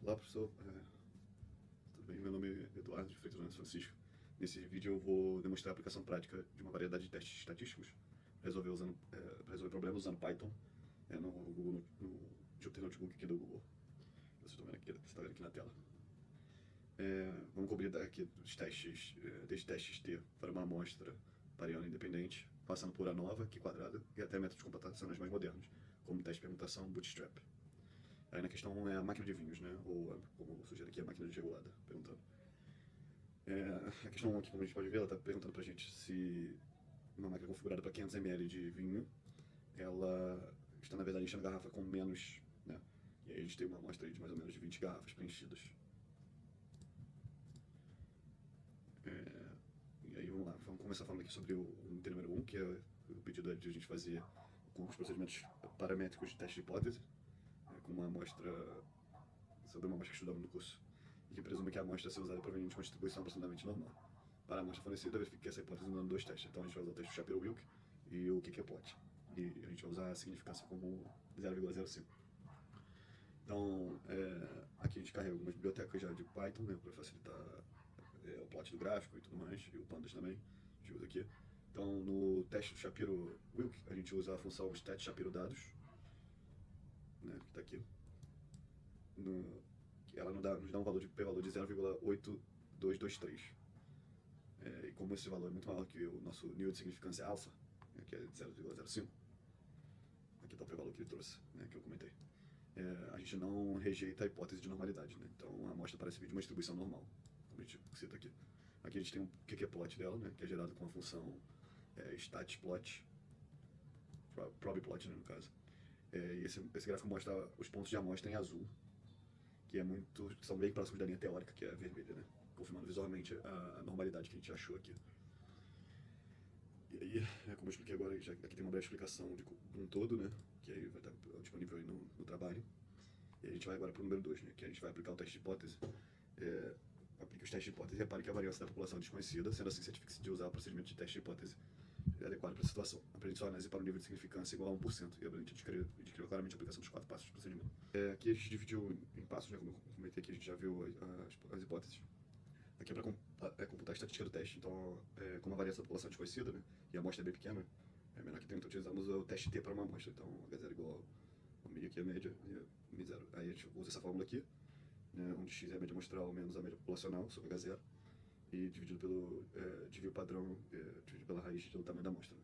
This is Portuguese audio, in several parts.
Olá, professor. Tudo bem? Meu nome é Eduardo de Freitas Nunes Francisco. Nesse vídeo eu vou demonstrar a aplicação prática de uma variedade de testes estatísticos para resolver problemas usando Python no Google, no Jupyter Notebook aqui do Google. Vocês estão vendo aqui, você está vendo aqui na tela. Vamos cobrir aqui os testes, desde testes T para uma amostra pariana independente, passando por ANOVA, Q quadrada, e até métodos computacionais mais modernos, como teste de permutação, Bootstrap. Aí na questão 1 é a máquina de vinhos, né? Ou, como sugere aqui, a máquina desregulada, perguntando. A questão 1 aqui, como a gente pode ver, ela está perguntando pra gente se uma máquina configurada para 500 ml de vinho, ela está na verdade enchendo a garrafa com menos, né? E aí a gente tem uma amostra aí de mais ou menos 20 garrafas preenchidas. E aí vamos lá, vamos começar falando aqui sobre o item número 1, que é o pedido de a gente fazer com os procedimentos paramétricos de teste de hipótese, com uma amostra, sobre uma amostra que estudamos no curso, e que presume que a amostra seja usada proveniente de uma distribuição aproximadamente normal. Para a amostra fornecida, verifique que essa hipótese usando dois testes. Então a gente vai usar o teste Shapiro-Wilk e o QQ-Plot. E a gente vai usar a significância como 0,05. Então, aqui a gente carrega algumas bibliotecas já de Python, né, para facilitar o plot do gráfico e tudo mais, e o pandas também, a gente usa aqui. Então, no teste do Shapiro-Wilk, a gente usa a função stat Shapiro-dados, né, que está aqui. Ela nos dá um valor de p-valor de 0,8223. E como esse valor é muito maior que o nosso nível de significância alfa, né, que é 0,05, aqui está o p-valor que ele trouxe, né, que eu comentei. A gente não rejeita a hipótese de normalidade, né? Então a amostra parece vir de uma distribuição normal, como a gente cita aqui. Aqui a gente tem um QQ-plot dela, né, que é gerado com a função statplot, probplot, né, no caso. E esse gráfico mostra os pontos de amostra em azul, que são bem próximos da linha teórica, que é a vermelha, né, confirmando visualmente a normalidade que a gente achou aqui. E aí, como eu expliquei agora, aqui tem uma breve explicação de um todo, né, que aí vai estar disponível aí no trabalho. E a gente vai agora para o número 2, né, que a gente vai aplicar o teste de hipótese. Aplique os testes de hipótese e repare que a variância da população é desconhecida, sendo assim, certifique-se de usar o procedimento de teste de hipótese adequado para a situação. Apresente sua análise para o nível de significância igual a 1%, e a gente descreveu claramente a aplicação dos 4 passos do procedimento. Aqui a gente dividiu em passos, né, como eu comentei aqui, a gente já viu as hipóteses. Aqui é para computar a estatística do teste. Então, como a variação da população é desconhecida, né, e a amostra é bem pequena, é menor que tem, então utilizamos o teste T para uma amostra. Então, H0 igual a mi aqui é a média, e Mi0. Aí a gente usa essa fórmula aqui, né, onde x é a média amostral menos a média populacional sobre H0, e dividido pelo desvio padrão, dividido pela raiz do tamanho da amostra.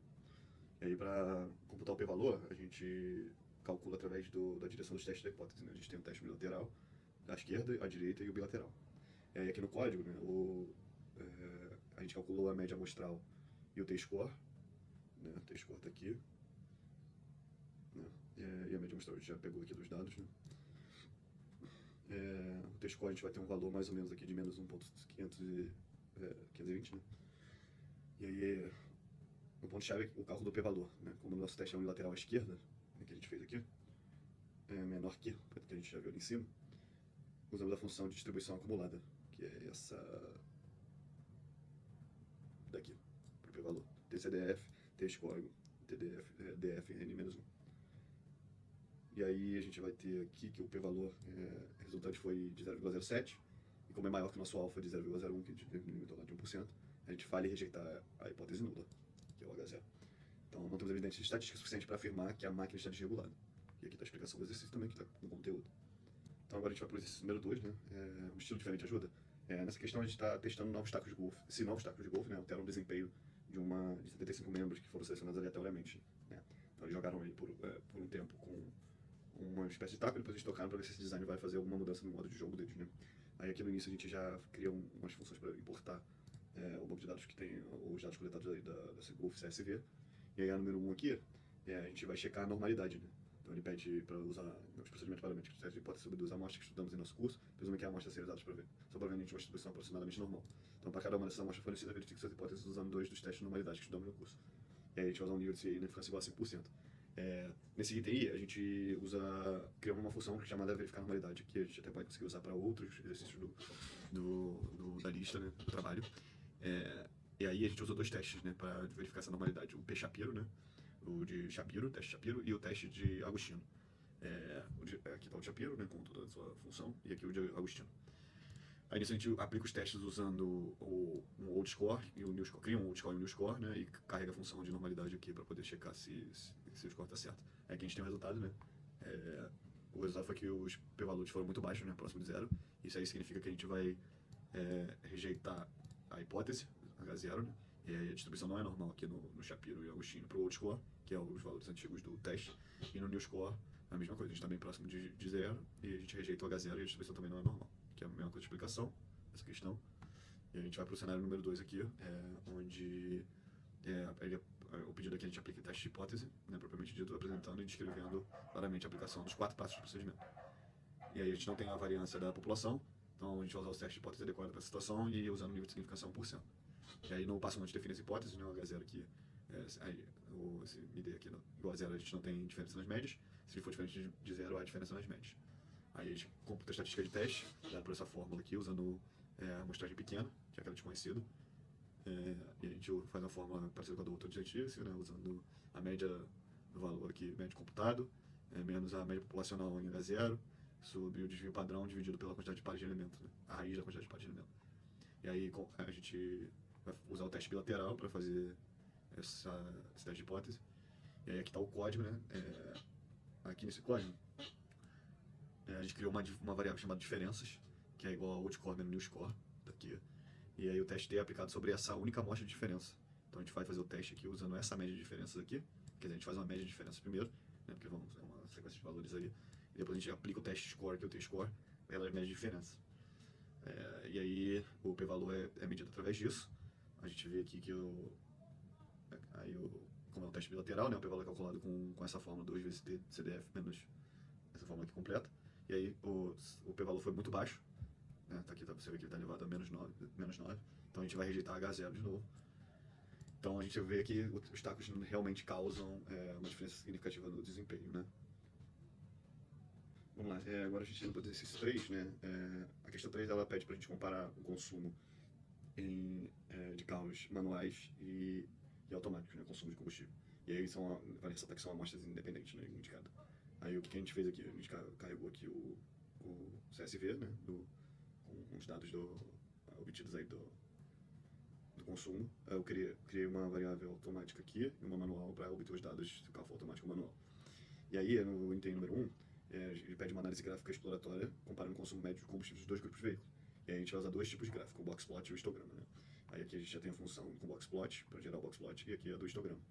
E aí, para computar o p-valor, a gente calcula através da direção dos testes da hipótese, né? A gente tem o teste unilateral, à esquerda, à direita e o bilateral. E aí aqui no código, né, a gente calculou a média amostral e o t-score, né, o t-score está aqui, né, e a média amostral a gente já pegou aqui dos dados, né. O t-score a gente vai ter um valor mais ou menos aqui de menos 1.520, né. E aí o ponto-chave é o cálculo do p-valor, né, como o nosso teste é unilateral à esquerda, né, que a gente fez aqui, é menor que a gente já viu ali em cima, usamos a função de distribuição acumulada, que é essa daqui, para o p-valor, TCDF, T-score, TDF, DF, N-1. E aí a gente vai ter aqui que o p-valor resultante foi de 0,07, e como é maior que o nosso alfa de 0,01, que a gente delimitou lá de 1%, a gente falha e rejeitar a hipótese nula, que é o H0. Então não temos evidência estatística suficiente para afirmar que a máquina está desregulada. E aqui está a explicação do exercício também, que está no conteúdo. Então agora a gente vai para o exercício número 2, né? Um estilo diferente ajuda. Nessa questão a gente está testando novos tacos de golfe. Esses novos tacos de golfe, né, alteram o desempenho de 75 membros que foram selecionados aleatoriamente, né? Então eles jogaram aí por um tempo com uma espécie de taco, e depois eles tocaram para ver se esse design vai fazer alguma mudança no modo de jogo deles, né? Aí aqui no início a gente já cria umas funções para importar o banco de dados que tem os dados coletados aí desse golfe CSV. E aí a número 1 aqui, a gente vai checar a normalidade, né? Então ele pede para usar os procedimentos paramétricos de teste de hipótese sobre duas amostras que estudamos em nosso curso, presume que a amostra seja usada para ver, são provenientes de uma distribuição aproximadamente normal. Então para cada uma dessas amostras fornecidas, verifique suas hipóteses usando 2 dos testes de normalidade que estudamos no curso. E aí a gente vai usar um nível de significância igual a 5%. Nesse item aí, a gente cria uma função chamada verificar normalidade, que a gente até pode conseguir usar para outros exercícios da lista, né, do trabalho. E aí a gente usa 2 testes, né, para verificar essa normalidade. O P-Shapiro, né, o de Shapiro, teste Shapiro, e o teste de Agostino. Aqui está o Shapiro, né, com toda a sua função, e aqui o de Agostino. Aí nisso a gente aplica os testes usando um old score e o new score, cria um old score e um new score, né, e carrega a função de normalidade aqui para poder checar se o score está certo. Aí aqui a gente tem o resultado, né, o resultado foi que os p-valores foram muito baixos, né, próximo de zero. Isso aí significa que a gente vai rejeitar a hipótese, H0, né, e aí a distribuição não é normal aqui no Shapiro e Agostino para o old score, que é os valores antigos do teste, e no new score a mesma coisa, a gente está bem próximo de zero e a gente rejeita o H0 e a distribuição também não é normal, que é a mesma coisa de explicação dessa questão. E a gente vai para o cenário número 2 aqui, onde o pedido aqui a gente aplica o teste de hipótese, né, propriamente dito, apresentando e descrevendo claramente a aplicação dos 4 passos do procedimento. E aí a gente não tem a variância da população, então a gente vai usar os testes de hipótese adequados para a situação e usando o nível de significância 1%. E aí no passo 1 a gente define as hipóteses, né, o H0 aqui, esse ID aqui igual a zero, a gente não tem diferença nas médias. Se ele for diferente de zero, há diferença nas médias. Aí a gente computa a estatística de teste, dada por essa fórmula aqui, usando a amostragem pequena, que é aquela desconhecida. E a gente faz uma fórmula parecida com a do outro adjetivo, né, usando a média do valor aqui, médio computado, menos a média populacional em H0, sobre o desvio padrão dividido pela quantidade de pares de elemento, né, a raiz da quantidade de pares de elemento. E aí a gente vai usar o teste bilateral para fazer esse teste de hipótese. E aí aqui está o código, né? Aqui nesse código, a gente criou uma variável chamada diferenças, que é igual ao old score menos new score, daqui. E aí o teste D é aplicado sobre essa única amostra de diferença. Então a gente vai fazer o teste aqui usando essa média de diferenças aqui. Quer dizer, a gente faz uma média de diferenças primeiro, né? Porque é uma sequência de valores aí. E depois a gente aplica o teste score, que é o t-score, pela média de diferença. E aí o p-valor é medido através disso. A gente vê aqui que como é um teste bilateral, né, o p-valor é calculado com essa fórmula 2 vezes t CDF menos essa fórmula aqui completa. E aí o p-valor foi muito baixo, né, aqui você vê que ele está elevado a menos 9. Então a gente vai rejeitar H0 de novo. Então a gente vê que os tacos realmente causam uma diferença significativa no desempenho, né. Vamos lá, agora a gente indo para o exercício 3, né, a questão 3 ela pede para a gente comparar o consumo de carros manuais e automáticos, né, consumo de combustível. E aí vale ressaltar que são amostras independentes, né, indicado. Aí o que a gente fez aqui? A gente carregou aqui o CSV, né, com os dados obtidos aí do consumo. Eu criei uma variável automática aqui e uma manual para obter os dados se o carro for automático ou manual. E aí, no item número 1, ele pede uma análise gráfica exploratória comparando o consumo médio de combustível dos dois grupos de veículos. E aí a gente vai usar dois tipos de gráfico, o boxplot e o histograma, né? Aí aqui a gente já tem a função com boxplot, para gerar o boxplot, e aqui a do histograma.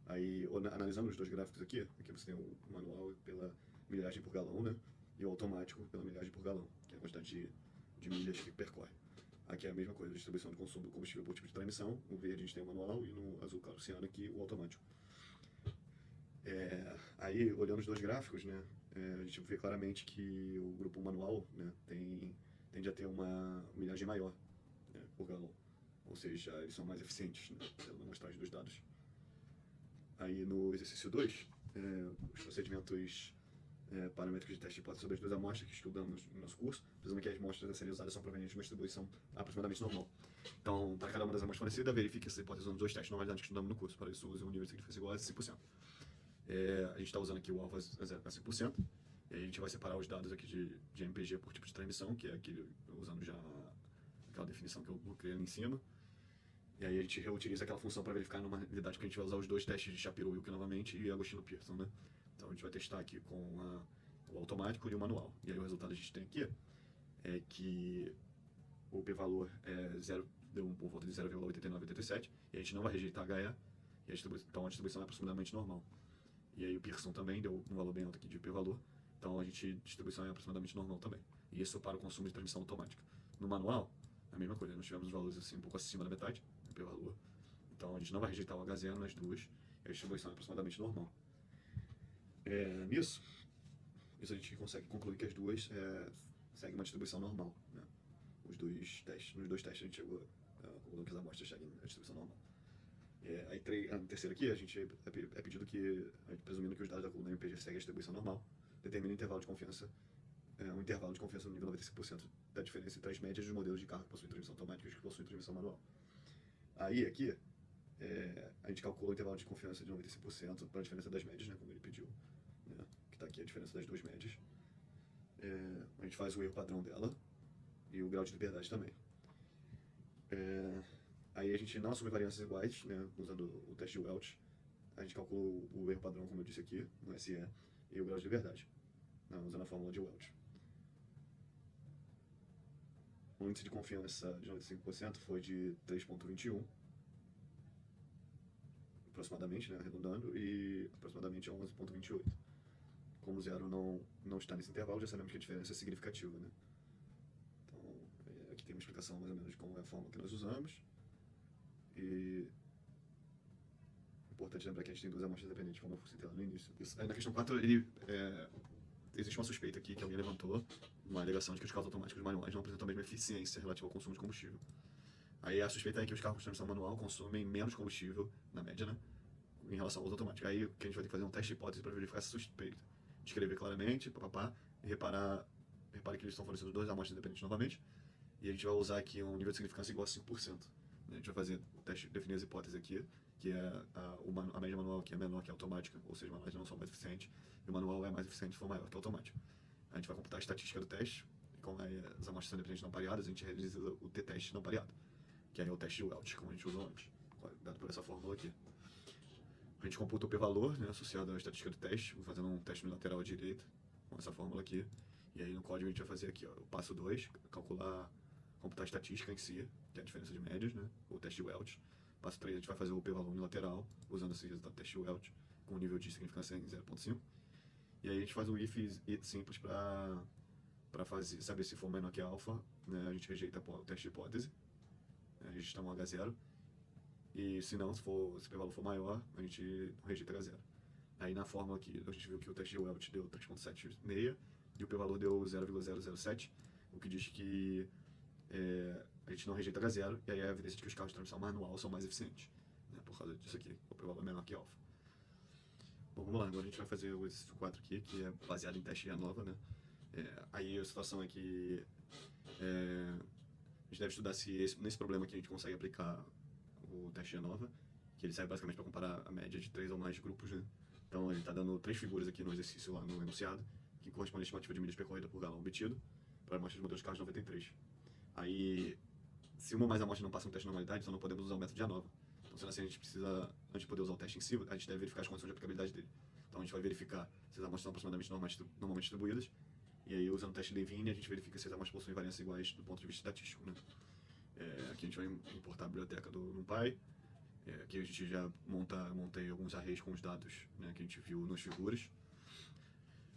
Aí, analisando os dois gráficos aqui você tem o manual pela milhagem por galão, né? E o automático pela milhagem por galão, que é a quantidade de milhas que percorre. Aqui é a mesma coisa, a distribuição de consumo do combustível por tipo de transmissão. No verde a gente tem o manual e no azul claro ciano aqui o automático. Aí, olhando os dois gráficos, né, a gente vê claramente que o grupo manual, né, tende a ter uma milhagem maior, né, por galão. Ou seja, eles são mais eficientes, né, pela amostragem dos dados. Aí no exercício 2, os procedimentos paramétricos de teste de hipótese sobre as duas amostras que estudamos no nosso curso, precisamos que as amostras a serem usadas são provenientes de uma distribuição aproximadamente normal. Então, para cada uma das amostras fornecidas, verifique essa hipótese usando os dois testes de normalidade que estudamos no curso. Para isso, use um nível de significância igual a 5%. A gente está usando aqui o alfa a 5%, e aí a gente vai separar os dados aqui de MPG por tipo de transmissão, que é aquele, usando já aquela definição que eu criei ali em cima. E aí a gente reutiliza aquela função para verificar numa unidade que a gente vai usar os dois testes de Shapiro Wilk novamente e Agostino Pearson, né? Então a gente vai testar aqui com o automático e o manual. E aí o resultado que a gente tem aqui é que o p-valor deu por volta de 0,8987, e a gente não vai rejeitar HE, então a distribuição é aproximadamente normal. E aí o Pearson também deu um valor bem alto aqui de p-valor, então a distribuição é aproximadamente normal também. E isso para o consumo de transmissão automática. No manual, a mesma coisa, nós tivemos valores assim um pouco acima da metade, p-valor. Então a gente não vai rejeitar o H0 nas duas, e a distribuição é aproximadamente normal. Nisso a gente consegue concluir que as duas seguem uma distribuição normal, né? Nos dois testes a gente chegou concluindo que as amostras seguem a distribuição normal. Aí a terceira aqui, a gente é pedido que, presumindo que os dados da coluna MPG seguem a distribuição normal, determine um intervalo de confiança no nível 95% da diferença entre as médias dos modelos de carro que possuem transmissão automática e os que possuem transmissão manual. Aí aqui, a gente calcula o intervalo de confiança de 95% para a diferença das médias, né, como ele pediu, né, que está aqui a diferença das duas médias. A gente faz o erro padrão dela e o grau de liberdade também. Aí a gente não assume variâncias iguais, né, usando o teste de Welch. A gente calcula o erro padrão, como eu disse aqui, no SE, e o grau de liberdade, né, usando a fórmula de Welch. O índice de confiança de 95% foi de 3,21, aproximadamente, né, arredondando, e aproximadamente 11,28. Como o zero não está nesse intervalo, já sabemos que a diferença é significativa, né? Então, aqui tem uma explicação mais ou menos de como é a fórmula que nós usamos. E é importante lembrar que a gente tem duas amostras dependentes, como eu citei lá no início. Aí na questão 4, existe uma suspeita aqui que alguém levantou, uma alegação de que os carros automáticos manuais não apresentam a mesma eficiência relativa ao consumo de combustível. Aí a suspeita é que os carros com transmissão manual consomem menos combustível, na média, né, em relação aos automáticos. Aí que a gente vai ter que fazer um teste de hipótese para verificar essa suspeita. Escrever claramente, papapá, e repare que eles estão fornecendo duas amostras independentes novamente. E a gente vai usar aqui um nível de significância igual a 5%. A gente vai fazer o teste, definir as hipóteses aqui, que é a média manual que é menor que a automática, ou seja, manuais não são mais eficientes, e o manual é mais eficiente se for maior que o automático. A gente vai computar a estatística do teste, e como as amostras são independentes não pareadas, a gente realiza o t-teste não pareado, que aí é o teste de Welch, como a gente usou antes, dado por essa fórmula aqui. A gente computa o p-valor, né, associado à estatística do teste, fazendo um teste no lateral à direita, com essa fórmula aqui. E aí no código a gente vai fazer aqui, ó, o passo 2, computar a estatística em si, que é a diferença de médias, né, o teste de Welch. Passo 3, a gente vai fazer o p-valor unilateral, usando esse resultado do teste de Welch, com um nível de significância em 0,5. E aí a gente faz um if simples para saber se for menor que alfa, né, a gente rejeita o teste de hipótese, né, registramos um H0. E se não, se o p-valor for maior, a gente rejeita H0. Aí na fórmula aqui, a gente viu que o teste de Welch deu 3,76 e o p-valor deu 0,007, o que diz que a gente não rejeita H0, e aí é a evidência de que os carros de transmissão manual são mais eficientes, né, por causa disso aqui, o p-valor é menor que alfa. Bom, vamos lá, agora a gente vai fazer o exercício 4 aqui, que é baseado em teste ANOVA, né. Aí a situação é que a gente deve estudar se nesse problema aqui a gente consegue aplicar o teste ANOVA, que ele serve basicamente para comparar a média de 3 ou mais grupos, né? Então ele está dando 3 figuras aqui no exercício lá no enunciado, que corresponde à estimativa de milhas percorridas por galão obtido para amostras de modelos de carros 93. Aí, se uma ou mais amostras não passam no teste de normalidade, então não podemos usar o método de ANOVA. Então, sendo assim, a gente precisa, antes de poder usar o teste em si, a gente deve verificar as condições de aplicabilidade dele. Então a gente vai verificar se as amostras são aproximadamente normalmente distribuídas, e aí usando o teste de Levine a gente verifica se as amostras possuem variâncias iguais do ponto de vista estatístico, né? Aqui a gente vai importar a biblioteca do NumPy. Aqui a gente já montei alguns arrays com os dados, né, que a gente viu nas figuras.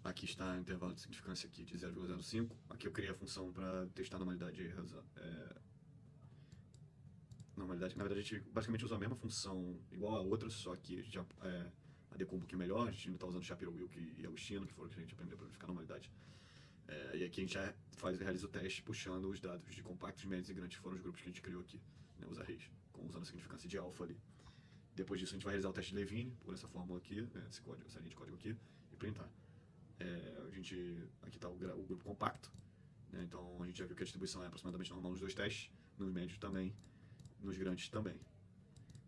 Aqui está o intervalo de significância aqui de 0,05. Aqui eu criei a função para testar a normalidade. Na verdade, a gente basicamente usa a mesma função igual a outra, só que a gente adequa um pouquinho melhor. A gente ainda está usando Shapiro, Wilk e Agostino, que foram que a gente aprendeu para verificar a normalidade. E aqui a gente realiza o teste puxando os dados de compactos, médios e grandes, que foram os grupos que a gente criou aqui, né, os arrays, usando a significância de alfa ali. Depois disso a gente vai realizar o teste de Levine, por essa fórmula aqui, né, essa linha de código aqui, e printar. Aqui está o grupo compacto, né, então a gente já viu que a distribuição é aproximadamente normal nos dois testes, nos médios também, nos grandes também.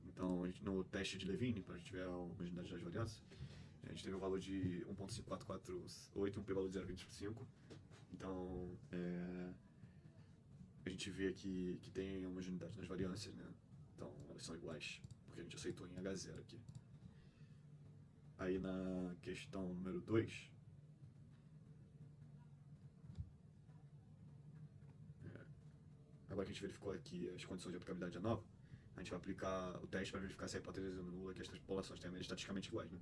Então no teste de Levine, para a gente ver a homogeneidade das variâncias, a gente teve um valor de 1.5448 e um p-valor de 0,25. Então, a gente vê aqui que tem homogeneidade nas variâncias, né? Então, elas são iguais, porque a gente aceitou em H0 aqui. Aí na questão número 2, agora que a gente verificou aqui as condições de aplicabilidade nova, a gente vai aplicar o teste para verificar se a hipótese nula, que as três populações têm a média estatisticamente iguais, né?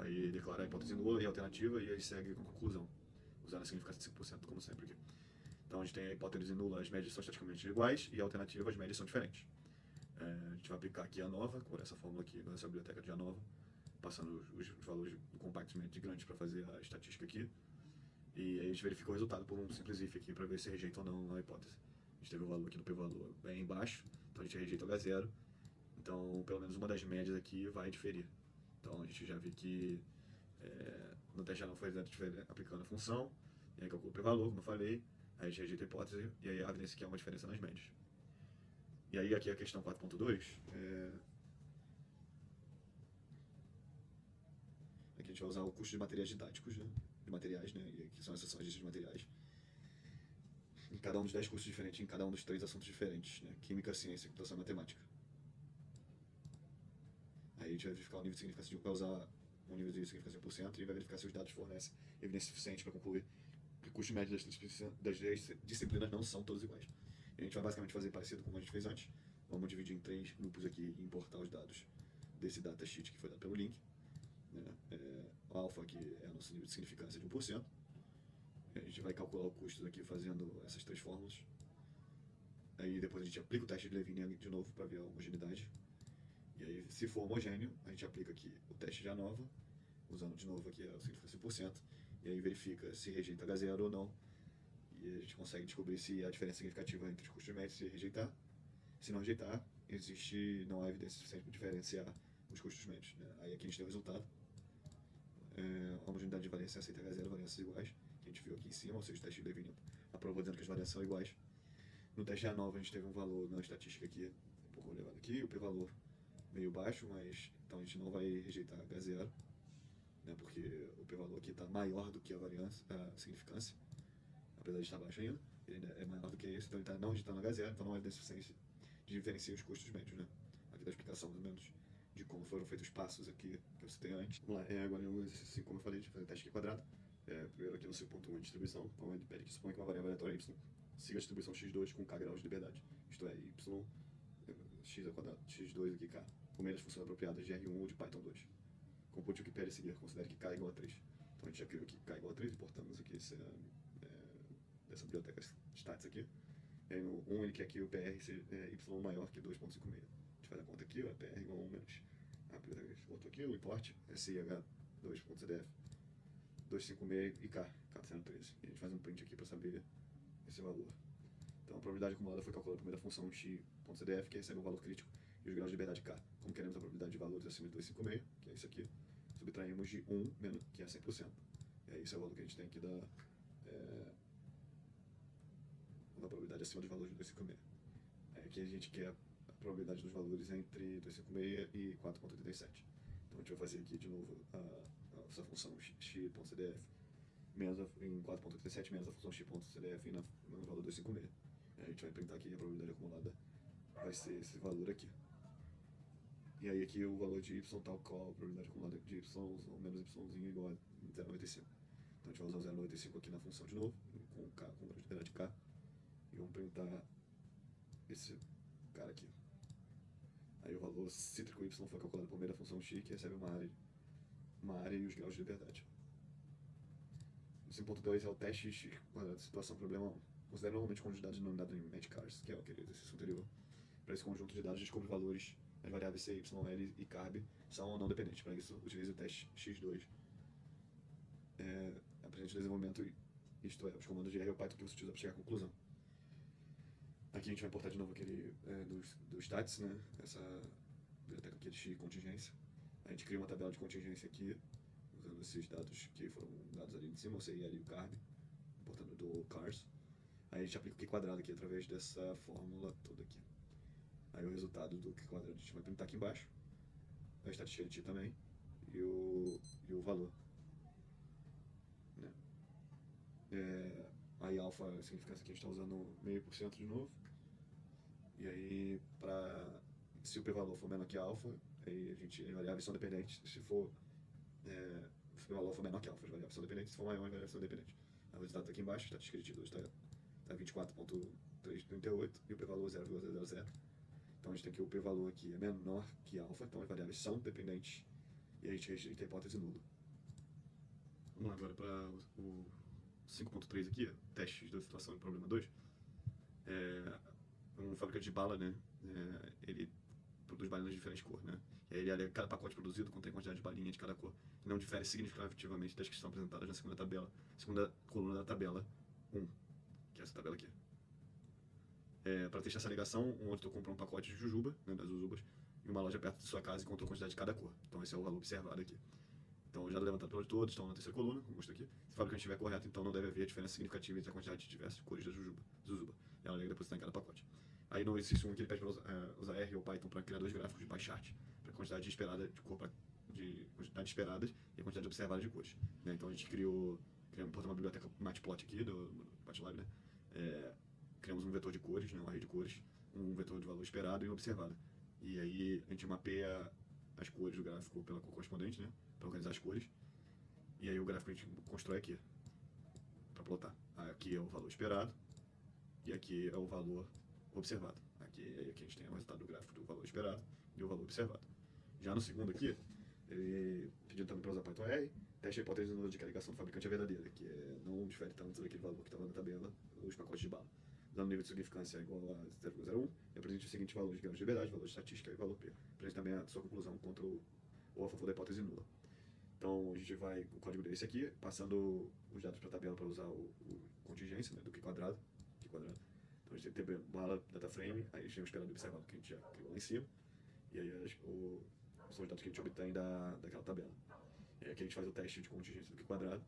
Aí declara a hipótese nula e a alternativa, e aí segue com a conclusão, usando a significância de 5%, como sempre aqui. Então a gente tem a hipótese nula, as médias são estatisticamente iguais, e a alternativa, as médias são diferentes. A gente vai aplicar aqui a ANOVA, por essa fórmula aqui, nessa biblioteca de ANOVA, passando os valores do compactos, médios e grandes para fazer a estatística aqui. E aí a gente verifica o resultado por um simples if aqui, para ver se rejeita ou não a hipótese. A gente teve o valor aqui do p-valor bem baixo, então a gente rejeita o H0. Então, pelo menos uma das médias aqui vai diferir. Então, a gente já viu que no teste não foi aplicando a função, e aí calcula o p-valor, como eu falei, aí a gente rejeita a hipótese, e aí a evidência que há uma diferença nas médias. E aí aqui a questão 4.2, aqui a Aqui a gente vai usar o custo de materiais didáticos, né? De materiais, né? E aqui são as listas de materiais. Em cada um dos 10 cursos diferentes, em cada um dos 3 assuntos diferentes, né? Química, ciência, computação e matemática. Aí a gente vai verificar o nível de significância de um, vai usar um nível de significância de 1% e vai verificar se os dados fornecem evidência suficiente para concluir que o custo médio das 10 disciplinas não são todos iguais. E a gente vai basicamente fazer parecido com o que a gente fez antes. Vamos dividir em 3 grupos aqui e importar os dados desse datasheet que foi dado pelo link. Né? O alfa aqui é o nosso nível de significância de 1%. A gente vai calcular o custo aqui fazendo essas 3 fórmulas. Aí depois a gente aplica o teste de Levine de novo para ver a homogeneidade. E aí, se for homogêneo, a gente aplica aqui o teste de ANOVA, usando de novo aqui a significância 100%, e aí verifica se rejeita H0 ou não. E a gente consegue descobrir se há diferença significativa entre os custos médios se rejeitar. Se não rejeitar, não há evidência suficiente para diferenciar os custos médios. Né? Aí aqui a gente tem o resultado. A homogeneidade de variância aceita H0, variâncias iguais, que a gente viu aqui em cima, ou seja, o teste de Levine aprovou dizendo que as variâncias são iguais. No teste de ANOVA a gente teve um valor na estatística aqui, um pouco elevado aqui, o p-valor meio baixo, mas então a gente não vai rejeitar H0, né, porque o p-valor aqui está maior do que a variância, a significância, apesar de estar baixo ainda, ele ainda é maior do que esse, então ele está não rejeitando H0, então não é suficiente de diferenciar os custos médios, né? Aqui da explicação, mais ou menos, de como foram feitos os passos aqui que eu citei antes. Vamos lá, agora no exercício, como eu falei, de fazer teste aqui quadrado. Primeiro aqui no 5.1 distribuição, então ele pede que suponha que uma variável aleatória y siga a distribuição x2 com k graus de liberdade, isto é, y x ao quadrado, x2 aqui k, com meio das funções apropriadas de R1 ou de Python 2. Compute o que pede a seguir, considere que k é igual a 3. Então a gente já criou aqui k é igual a 3, importamos aqui dessa biblioteca stats aqui. E aí no 1 ele quer que o PR seja y maior que 2.56. A gente faz a conta aqui, ó, PR igual a 1 menos a biblioteca botou aqui, o import é SIH2.cdf 256 e k, sendo 13. E a gente faz um print aqui para saber esse valor. Então a probabilidade acumulada foi calculada por meio da função x.cdf, que recebe um valor crítico, e os graus de liberdade k. Como queremos a probabilidade de valores acima de 256, que é isso aqui, subtraímos de 1, que é 100%. E aí esse é o valor que a gente tem aqui da probabilidade acima dos valores de 256. Aqui a gente quer a probabilidade dos valores entre 256 e 4.87. Então a gente vai fazer aqui de novo essa função x.cdf em 4.87 menos a função x.cdf no valor 256. A gente vai printar aqui a probabilidade acumulada vai ser esse valor aqui. E aí aqui o valor de y tal qual a probabilidade acumulada de y menos y igual a 0,95. Então a gente vai usar o 0,95 aqui na função de novo, com k, com grau de liberdade k. E vamos printar esse cara aqui. Aí o valor cítrico y foi calculado por meio da função x, que recebe uma área e os graus de liberdade. O 5.2 é o teste x quadrado, situação problema 1. Considera normalmente o conjunto de dados denominado em matchcars, que é aquele exercício anterior. Para esse conjunto de dados, descobre valores das variáveis c, y, l e carb são ou não dependentes. Para isso, utilize o teste x2. Apresente o desenvolvimento, isto é, os comandos de R ou Python que você utiliza para chegar à conclusão. Aqui a gente vai importar de novo aquele do stats, né? Essa biblioteca aqui de contingência. A gente cria uma tabela de contingência aqui, usando esses dados que foram dados ali em cima, o C, L e o carb, importando do cars. Aí a gente aplica o Q quadrado aqui através dessa fórmula toda aqui. Aí o resultado do Q quadrado a gente vai printar aqui embaixo, a estatística de T também, e o valor. Né? Aí alfa, a significância que a gente está usando 0,5% de novo. E aí, se o p-valor for menor que alfa, aí as variáveis são dependentes. Se o p-valor for menor que alfa, as variáveis são dependentes. Se for maior, as variáveis são dependentes. O resultado está aqui embaixo, a estatística de T2 está 24.338 e o p-valor 0,000. Então a gente tem que o p-valor aqui é menor que alfa, então as variáveis são dependentes e a gente rejeita a hipótese nula. Vamos lá agora para o 5.3 aqui, testes da situação em problema 2. Um fabricante de bala, né? Ele produz balinhas de diferentes cores, né? E aí ele alega que cada pacote produzido contém quantidade de balinha de cada cor, que não difere significativamente das que estão apresentadas na segunda coluna da tabela 1, que é essa tabela aqui. Para testar essa alegação, um auditor comprou um pacote de jujuba, né, das jujubas, em uma loja perto de sua casa e encontrou a quantidade de cada cor. Então esse é o valor observado aqui. Então, já levantado pelos todos, estão na terceira coluna, como mostra aqui. Se o fabricante estiver correto, então não deve haver diferença significativa entre a quantidade de diversas cores da jujuba. Ela alega depositar em cada pacote. Aí no exercício 1 que ele pede para usar R ou Python para criar 2 gráficos de pie chart, para a quantidade esperada de cor para de quantidade esperadas e a quantidade observada de cores. Né? Então a gente criamos uma biblioteca Matplot aqui, do MATLAB, né? Criamos um vetor de cores, né? Um array de cores, um vetor de valor esperado e um observado. E aí a gente mapeia as cores do gráfico pela cor correspondente, né? Para organizar as cores. E aí o gráfico a gente constrói aqui, para plotar. Aqui é o valor esperado e aqui é o valor observado. Aqui a gente tem o resultado do gráfico do valor esperado e o valor observado. Já no segundo aqui, ele pediu também para usar Python R, teste a hipótese de que a ligação do fabricante é verdadeira, que não difere tanto daquele valor que estava na tabela, os pacotes de bala. Dando nível de significância igual a 0,01, represente os seguintes valores de grau de liberdade, valor de estatística e valor P. Apresente também a sua conclusão contra ou a favor da hipótese nula. Então a gente vai, o código desse aqui, passando os dados para a tabela para usar o contingência, né, do Q quadrado. Então a gente tem bala, data frame, aí a gente tem o esperado observado que a gente já criou lá em cima, e aí são os dados que a gente obtém daquela tabela. E aí aqui a gente faz o teste de contingência do Q quadrado.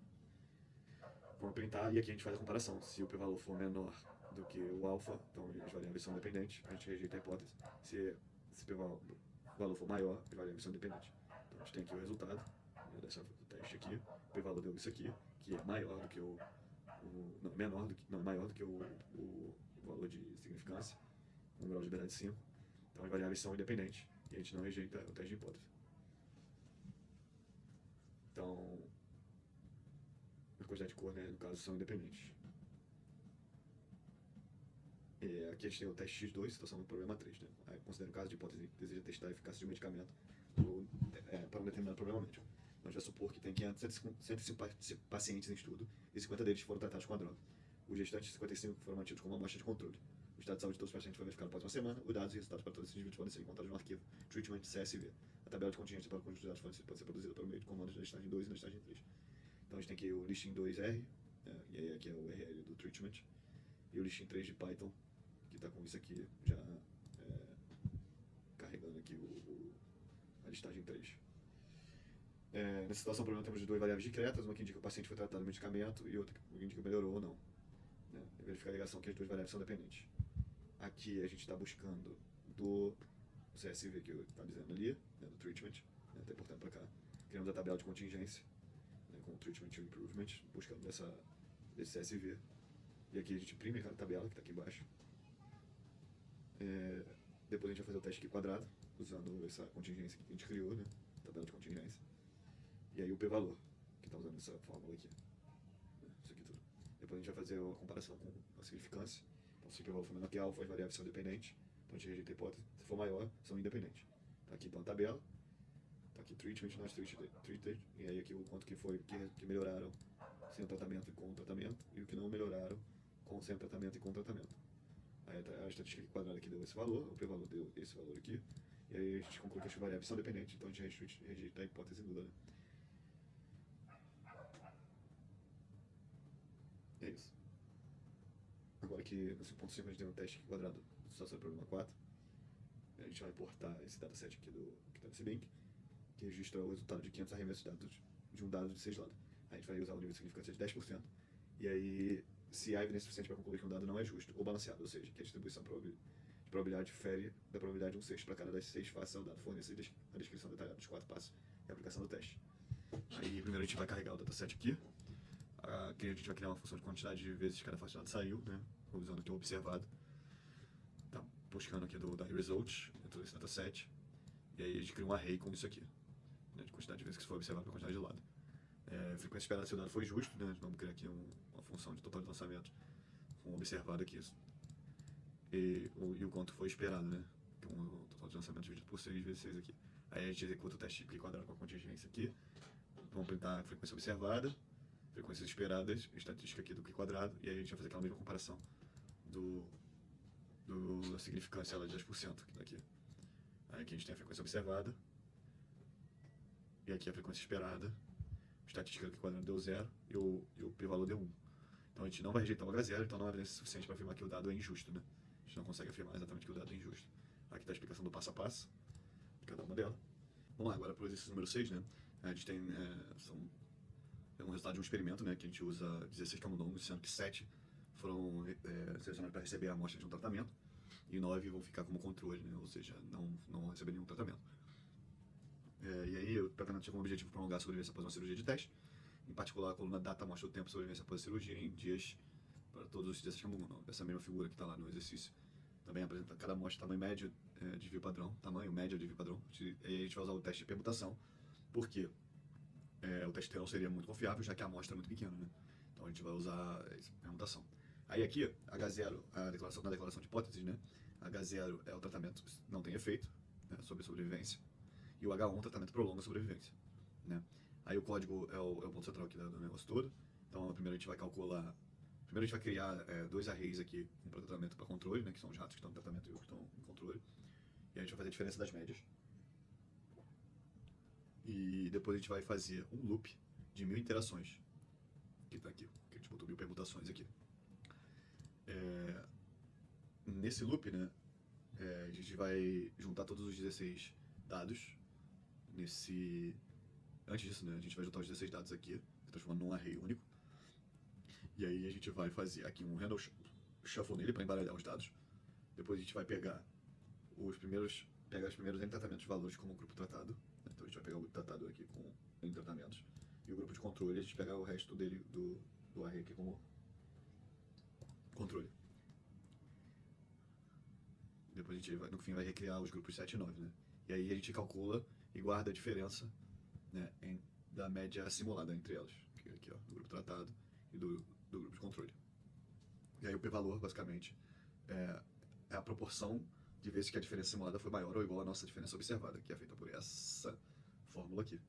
Vamos printar e aqui a gente faz a comparação. Se o p-valor for menor do que o alfa, então as variáveis são dependentes, a gente rejeita a hipótese. Se o p-valor for maior, as variáveis são dependentes. Então a gente tem aqui o resultado, né, do teste aqui. O p-valor deu isso aqui, que é maior do que maior do que o valor de significância, um grau de liberdade de 5. Então as variáveis são independentes e a gente não rejeita o teste de hipótese. Então, a quantidade de cor, né, no caso, são independentes. Aqui a gente tem o teste X2, situação do problema 3. Né? Considera o caso de hipótese que deseja testar a eficácia de um medicamento para um determinado problema médico. Então, a gente vai supor que tem 105 pacientes em estudo e 50 deles foram tratados com a droga. Os restantes 55 foram mantidos como uma amostra de controle. O estado de saúde de todos os pacientes foi verificado após uma semana. Os dados e resultados para todos esses indivíduos podem ser encontrados no arquivo Treatment CSV. A tabela de contingência para o conjunto de dados pode ser produzida por meio de comandos na estágio 2 e na estágio 3. Então a gente tem aqui o listing 2R, e aí aqui é o URL do Treatment, e o listing 3 de Python, que está com isso aqui já carregando aqui a listagem 3. Nessa situação, o problema temos duas variáveis discretas, uma que indica que o paciente foi tratado no medicamento e outra que indica que melhorou ou não. Né? Verificar a ligação que as duas variáveis são dependentes. Aqui a gente está buscando do CSV que está dizendo ali, né, do treatment, né, está importando para cá. Criamos a tabela de contingência, né, com o treatment e o improvement, buscando desse CSV. E aqui a gente imprime aquela tabela que está aqui embaixo. Depois a gente vai fazer o teste aqui quadrado, usando essa contingência que a gente criou, né, tabela de contingência. E aí o p-valor, que está usando essa fórmula aqui. Isso aqui tudo. Depois a gente vai fazer a comparação com a significância. Então, se o p-valor for menor que alfa, as variáveis são dependentes. Então a gente rejeita a hipótese. Se for maior, são independentes. Tá aqui então a tabela. Tá aqui treatment, not treated. E aí aqui o quanto que foi que melhoraram sem o tratamento e com o tratamento. E o que não melhoraram sem o tratamento e com o tratamento. Aí a estatística quadrada aqui deu esse valor, o p-valor deu esse valor aqui. E aí a gente conclui que as variáveis são dependentes. Então a gente rejeita a hipótese nula, né? É isso. Agora aqui no 5.5 a gente tem um teste quadrado do situação do problema 4. A gente vai importar esse dataset aqui que está nesse link, que registra o resultado de 500 arremessos de dados de um dado de 6 lados. A gente vai usar o nível de significância de 10%. E aí, se há evidência suficiente para concluir que um dado não é justo ou balanceado, ou seja, que a distribuição de probabilidade difere da probabilidade de 1/6 para cada das 6 faces ao dado, fornece a descrição detalhada dos 4 passos e a aplicação do teste. Aí, primeiro a gente vai carregar o dataset aqui. Aqui a gente vai criar uma função de quantidade de vezes que cada face de dado saiu, né? Usando aqui o observado. Tá buscando aqui da result, dentro desse dataset. E aí a gente cria um array com isso aqui, né? De quantidade de vezes que foi observado para quantidade de lado. Frequência esperada se o dado foi justo, né? Vamos criar aqui uma função de total de lançamento com observado aqui. E o quanto foi esperado, né? Com o total de lançamento dividido por 6 vezes 6 aqui. Aí a gente executa o teste de quadrado com a contingência aqui. Vamos printar a frequência observada, frequências esperadas, estatística aqui do Q quadrado, e aí a gente vai fazer aquela mesma comparação da significância ela de 10% aqui. Aí aqui a gente tem a frequência observada, e aqui a frequência esperada, estatística do Q quadrado deu 0 e o p-valor deu 1. Então a gente não vai rejeitar o H0, então não há evidência suficiente para afirmar que o dado é injusto, né? A gente não consegue afirmar exatamente que o dado é injusto. Aqui está a explicação do passo a passo de cada uma delas. Vamos lá, agora para o exercício número 6, né? A gente tem um resultado de um experimento, né, que a gente usa 16 camundongos, sendo que 7 foram selecionados para receber a amostra de um tratamento e 9 vão ficar como controle, né, ou seja, não receber nenhum tratamento. E aí o tratamento tinha como objetivo prolongar a sobrevivência após uma cirurgia de teste. Em particular, a coluna data mostra o tempo de sobrevivência após a cirurgia em dias para todos os dias. Essa mesma figura que está lá no exercício também apresenta cada amostra tamanho médio de desvio padrão, tamanho médio de desvio padrão. E aí a gente vai usar o teste de permutação, porque o teste não seria muito confiável, já que a amostra é muito pequena, né? Então a gente vai usar essa permutação. Aí aqui, H0, na declaração de hipóteses, né? H0 é o tratamento não tem efeito, né, sobre a sobrevivência, e o H1 o tratamento prolonga a sobrevivência, né? Aí o código é o ponto central aqui do negócio todo. Então primeiro a gente vai calcular, primeiro a gente vai criar dois arrays aqui, um para tratamento e para controle, né, que são os ratos que estão em tratamento e os que estão em controle. E a gente vai fazer a diferença das médias. E depois a gente vai fazer um loop de 1000 interações, que está aqui, que a gente botou 1000 permutações aqui. Nesse loop, né, a gente vai juntar todos os 16 dados. Antes disso, né, a gente vai juntar os 16 dados aqui, transformando num array único. E aí a gente vai fazer aqui um random shuffle nele para embaralhar os dados. Depois a gente vai pegar os primeiros N tratamentos de valores como grupo tratado. Então a gente vai pegar o grupo tratado aqui com N tratamentos. E o grupo de controle, a gente pega o resto dele do array aqui como controle. Depois a gente, no fim, vai recriar os grupos 7 e 9, né? E aí a gente calcula e guarda a diferença, né, da média simulada entre elas. Aqui, ó, do grupo tratado e do grupo de controle. E aí o p-valor, basicamente, é a proporção de vezes que a diferença simulada foi maior ou igual à nossa diferença observada, que é feita por essa fórmula aqui.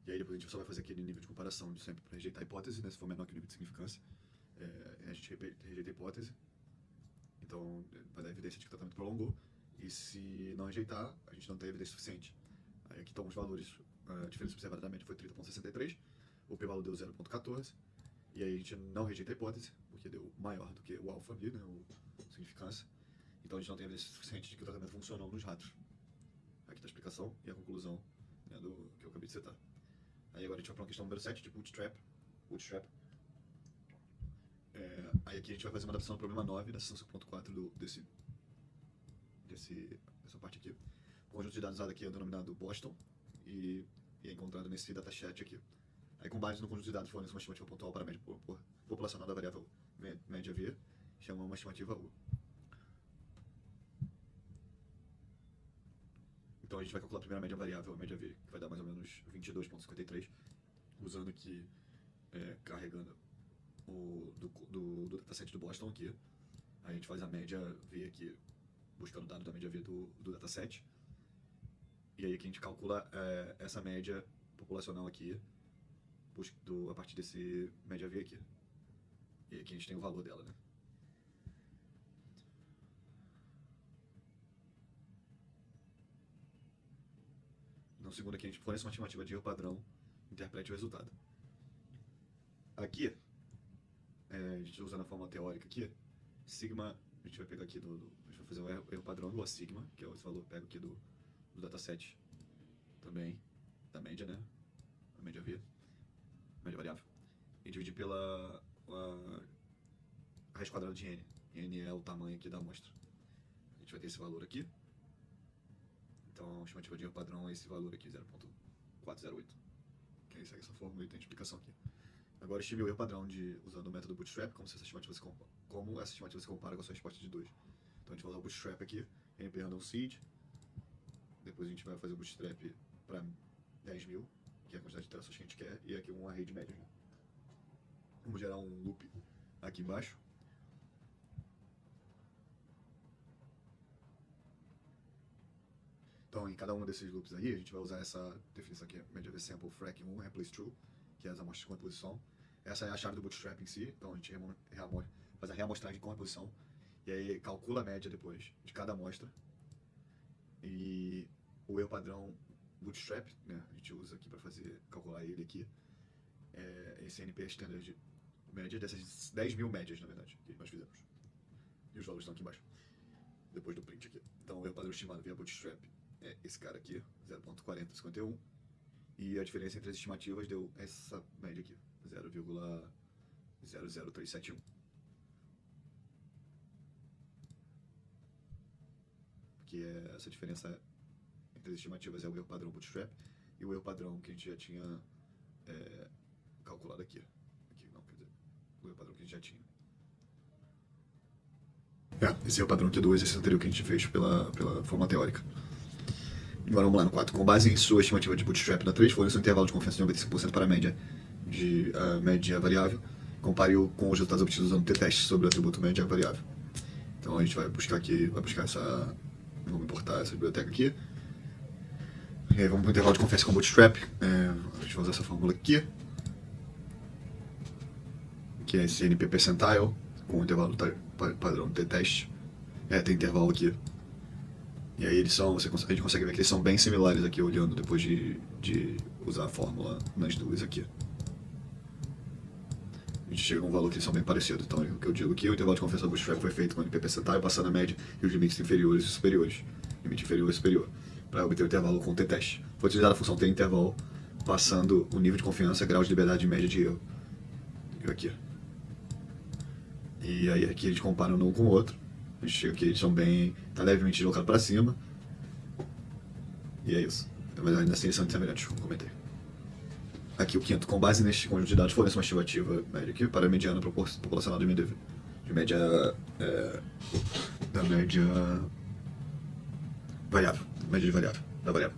E aí depois a gente só vai fazer aquele nível de comparação de sempre para rejeitar a hipótese, né, se for menor que o nível de significância. A gente rejeita a hipótese, então vai dar evidência de que o tratamento prolongou, e se não rejeitar, a gente não tem evidência suficiente. Aí aqui estão os valores, a diferença observada da média foi 30,63, o p-valor deu 0,14, e aí a gente não rejeita a hipótese, porque deu maior do que o alfa ali, né, o significância. Então a gente não tem evidência suficiente de que o tratamento funcionou nos ratos. Aqui está a explicação e a conclusão, né, do que eu acabei de citar. Aí agora a gente vai para uma questão número 7, de bootstrap. Aí aqui a gente vai fazer uma adaptação do problema 9 da seção 5.4 dessa parte aqui. O conjunto de dados usado aqui é denominado Boston e é encontrado nesse datasheet aqui. Aí com base no conjunto de dados fornece uma estimativa pontual para a média populacional da variável média V, chama uma estimativa U. Então a gente vai calcular a primeira média variável, a média V, que vai dar mais ou menos 22,53, usando aqui, carregando do dataset do Boston aqui. Aí a gente faz a média V aqui, buscando o dado da média V do dataset. E aí aqui a gente calcula essa média populacional aqui, a partir desse média V aqui. E aqui a gente tem o valor dela, né? No segundo aqui a gente fornece uma estimativa de erro padrão, interprete o resultado. Aqui, a gente usando a fórmula teórica aqui, sigma, a gente vai pegar aqui a gente vai fazer o erro padrão do sigma, que é esse valor que pego aqui do dataset também, da média, né? A média V, média variável. E dividir pela raiz quadrada de n. N é o tamanho aqui da amostra. A gente vai ter esse valor aqui. Então, a estimativa de erro padrão é esse valor aqui, 0,408. Que aí segue essa fórmula e tem explicação aqui. Agora, estime o erro padrão usando o método Bootstrap, como essa estimativa se compara com a sua resposta de 2. Então, a gente vai usar o Bootstrap aqui, np random seed. Depois a gente vai fazer o Bootstrap para 10.000, que é a quantidade de interações que a gente quer, e aqui um array de médias, né? Vamos gerar um loop aqui embaixo. Então, em cada um desses loops aí, a gente vai usar essa definição aqui, média v sample frac 1 replace true, que é as amostras com a posição. Essa é a chave do Bootstrap em si, então a gente faz a reamostragem com a posição, e aí calcula a média depois de cada amostra. E o erro padrão Bootstrap, né, a gente usa aqui para calcular ele aqui, esse NP standard de média dessas 10.000 médias, na verdade, que nós fizemos. E os valores estão aqui embaixo, depois do print aqui. Então o erro padrão estimado via Bootstrap é esse cara aqui, 0,4051, e a diferença entre as estimativas deu essa média aqui, 0,00371. Que essa diferença das estimativas é o erro padrão bootstrap e o erro padrão que a gente já tinha calculado aqui. Aqui não, quer dizer, o erro padrão que a gente já tinha. Esse é o padrão aqui do exercício anterior que a gente fez pela forma teórica. Agora vamos lá no 4. Com base em sua estimativa de bootstrap da 3, forneça um intervalo de confiança de 95% para a média variável. Compare-o com os resultados obtidos usando t-teste sobre o atributo média variável. Então a gente vai buscar aqui, vamos importar essa biblioteca aqui. E aí vamos para o intervalo de confiança com bootstrap. A gente vai usar essa fórmula aqui, que é esse NP percentile, com o intervalo padrão t-teste. Tem intervalo aqui. E aí a gente consegue ver que eles são bem similares aqui, olhando depois de usar a fórmula nas duas aqui. A gente chega a um valor que eles são bem parecidos. Então o que eu digo aqui, o intervalo de confiança do bootstrap foi feito com o NP percentil, passando a média e os limites inferiores e superiores. Limite inferior e superior, para obter o intervalo com o t-teste. Foi utilizada a função t-intervalo, passando o nível de confiança, grau de liberdade média de erro. Aqui. E aí aqui a gente compara um com o outro. A gente chega aqui, eles são tá levemente deslocados para cima. E é isso. Mas ainda assim eles são semelhantes, como comentei. Aqui o quinto, com base neste conjunto de dados, forneça uma estimativa média aqui para a mediana populacional de MDV. De média. Da média. Variável. Média de variável. Da variável.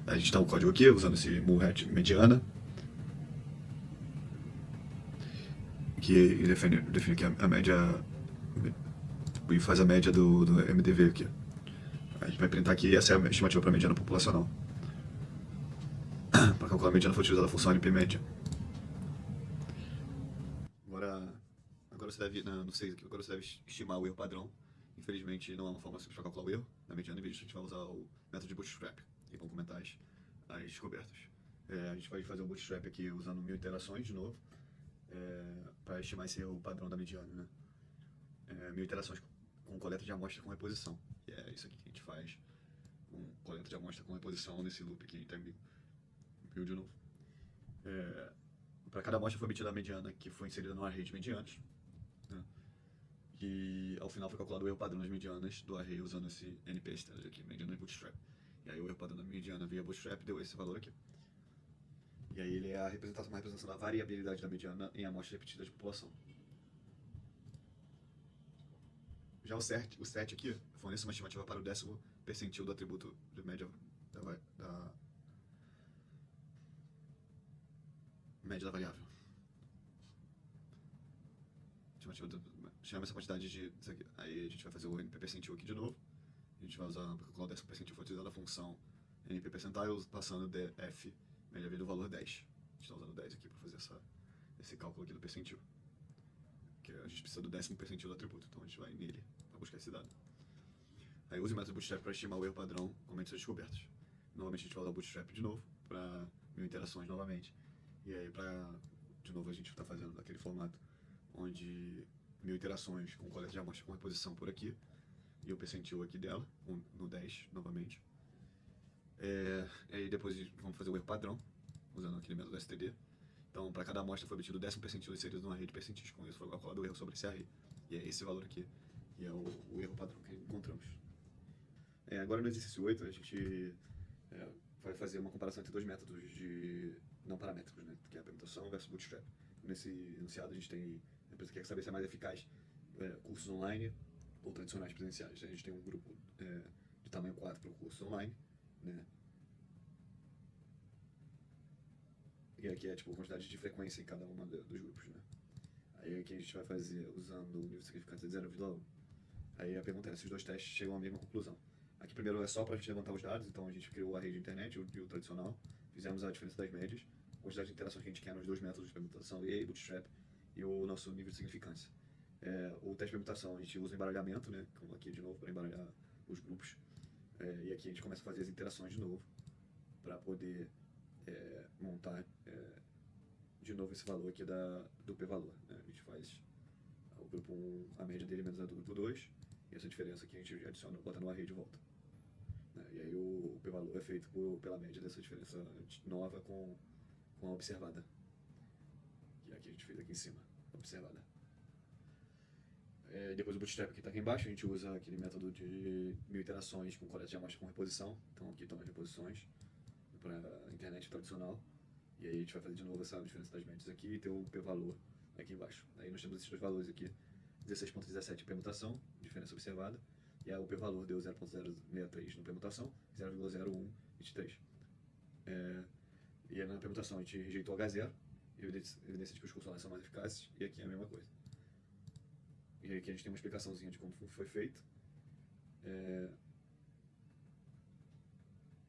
A gente dá o código aqui, usando esse mulhat mediana. Que define aqui a média. E faz a média do MDV aqui. A gente vai printar aqui, essa é a estimativa para a mediana populacional. Para calcular a mediana foi utilizada a função NP-média. Agora você deve, no 6 aqui, agora você deve estimar o erro padrão. Infelizmente não é uma forma simples para calcular o erro. Na mediana, em vez disso, a gente vai usar o método de bootstrap. E vamos comentar as descobertas. A gente vai fazer o bootstrap aqui usando 1000 iterações de novo. Para estimar esse erro padrão da mediana, né? 1000 iterações com coleta de amostra com reposição. E é isso aqui que a gente faz com coleta de amostra com reposição nesse loop aqui. Tá mil de novo. Para cada amostra foi obtida a mediana que foi inserida no array de medianas. Né? E ao final foi calculado o erro padrão das medianas do array usando esse NP standard aqui, mediana bootstrap. E aí o erro padrão da mediana via bootstrap deu esse valor aqui. E aí ele é uma representação da variabilidade da mediana em amostras repetidas de população. Já o set aqui fornece uma estimativa para o 10º percentil do atributo de média da média da variável. Chama essa quantidade isso aqui. Aí a gente vai fazer o NP percentil aqui de novo. A gente vai usar, para calcular o 10º percentil, foi utilizada a função NP percentile, passando df média vezes o valor 10. A gente está usando 10 aqui para fazer esse cálculo aqui do percentil. Que a gente precisa do 10º percentil do atributo, então a gente vai nele para buscar esse dado. Aí use o método bootstrap para estimar o erro padrão com suas descobertas. Novamente a gente vai usar o bootstrap de novo, para 1000 interações novamente. E aí de novo a gente está fazendo daquele formato, onde 1000 iterações com coleta de amostra com reposição por aqui, e o percentil aqui dela, no 10 novamente. Aí depois vamos fazer o erro padrão, usando aquele método std. Então, para cada amostra foi obtido o 10º percentil inserido no array de percentis. Com isso foi calculado o erro sobre esse array. E é esse valor aqui, que é o erro padrão que encontramos. Agora no exercício 8, a gente vai fazer uma comparação entre dois métodos não paramétricos, né? Que é a permutação versus bootstrap. Nesse enunciado a gente tem, a empresa quer saber se é mais eficaz cursos online ou tradicionais presenciais. A gente tem um grupo de tamanho 4 para o curso online, né? E aqui é tipo a quantidade de frequência em cada uma dos grupos, né? Aí aqui a gente vai fazer usando o nível de significância de 0,1. Aí a pergunta é se os dois testes chegam à mesma conclusão. Aqui primeiro é só para a gente levantar os dados, então a gente criou o array de internet e o tradicional, fizemos a diferença das médias, a quantidade de interações que a gente quer nos dois métodos de permutação e bootstrap, e o nosso nível de significância. O teste de permutação a gente usa embaralhamento, né? Como aqui de novo para embaralhar os grupos. E aqui a gente começa a fazer as interações de novo para poder montar de novo esse valor aqui do p-valor. Né? A gente faz o grupo 1, a média dele menos a do grupo 2, e essa diferença aqui a gente adiciona, bota no array de volta. Né? E aí o p-valor é feito pela média dessa diferença nova com a observada. Que é a que a gente fez aqui em cima, observada. Depois o bootstrap que está aqui embaixo, a gente usa aquele método de 1000 iterações com coleta de amostra com reposição. Então aqui estão as reposições para a internet tradicional. E aí a gente vai fazer de novo essa diferença das médias aqui e ter o p-valor aqui embaixo. Aí nós temos esses dois valores aqui, 16.17 permutação, diferença observada, e aí o p-valor deu 0.063 no permutação, 0,0123. E na permutação a gente rejeitou H0, evidência de que os cursos são mais eficazes, e aqui é a mesma coisa. E aqui a gente tem uma explicaçãozinha de como foi feito.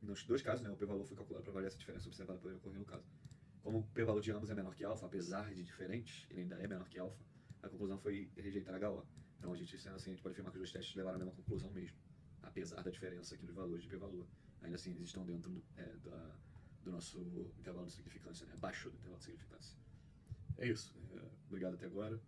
Nos dois casos, né, o p-valor foi calculado para avaliar essa diferença observada poderia ocorrer no caso. Como o p-valor de ambos é menor que alfa, apesar de diferente, ele ainda é menor que alfa, a conclusão foi rejeitar HO. Então, a gente, sendo assim, a gente pode afirmar que os dois testes levaram a mesma conclusão mesmo, apesar da diferença aqui dos valores de p-valor. Ainda assim, eles estão dentro do nosso intervalo de significância, né, abaixo do intervalo de significância. É isso. Obrigado até agora.